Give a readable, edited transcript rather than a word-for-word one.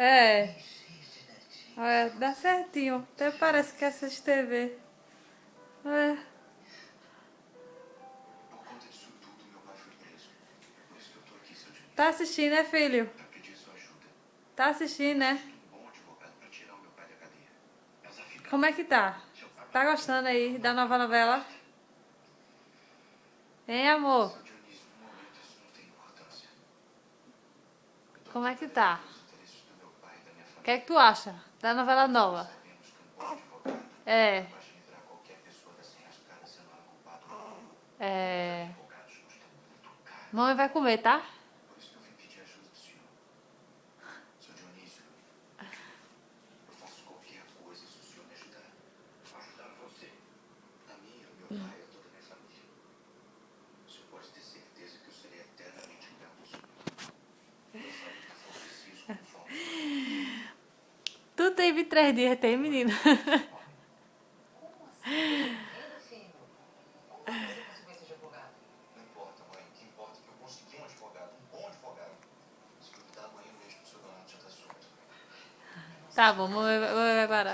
É. Olha, dá certinho. Até parece que assiste TV. É. Por conta disso tudo, meu pai foi preso. Por isso que eu tô aqui, seu Dionísio. Tá assistindo, né, filho? Pra pedir sua ajuda. Tá assistindo, né? Um bom advogado pra tirar o meu pai da cadeia. Mas afinal, Como é que tá? Tá gostando aí da nova novela? Hein, amor? seu Dionísio, no momento isso não tem importância. Eu tô Como é aqui que pra tá? defender os interesses do meu pai e da minha O que é família. que tu acha da novela nova? Sabemos que um bom advogado É. capaz de livrar qualquer pessoa dessa enrascada sendo ela culpada ou não. É. Advogados custam muito caro. Mamãe vai comer, tá? Por isso que eu vim pedir ajuda do senhor. Seu Dionísio, eu faço qualquer coisa se o senhor me ajudar. Ajudar você? A mim, ao meu pai e a toda a minha família. O senhor pode ter certeza que eu serei eternamente grato ao senhor. Eu farei o que for preciso conforme o senhor. Tu tem 23 dias, tem, menina? Como assim? Entendo, filho. Como você conseguiu esse advogado? Não importa, mãe. O que importa é que eu consegui um advogado, um bom advogado. Se duvidar, amanhã mesmo o seu Donato já está solto. Tá bom, mamãe vai parar.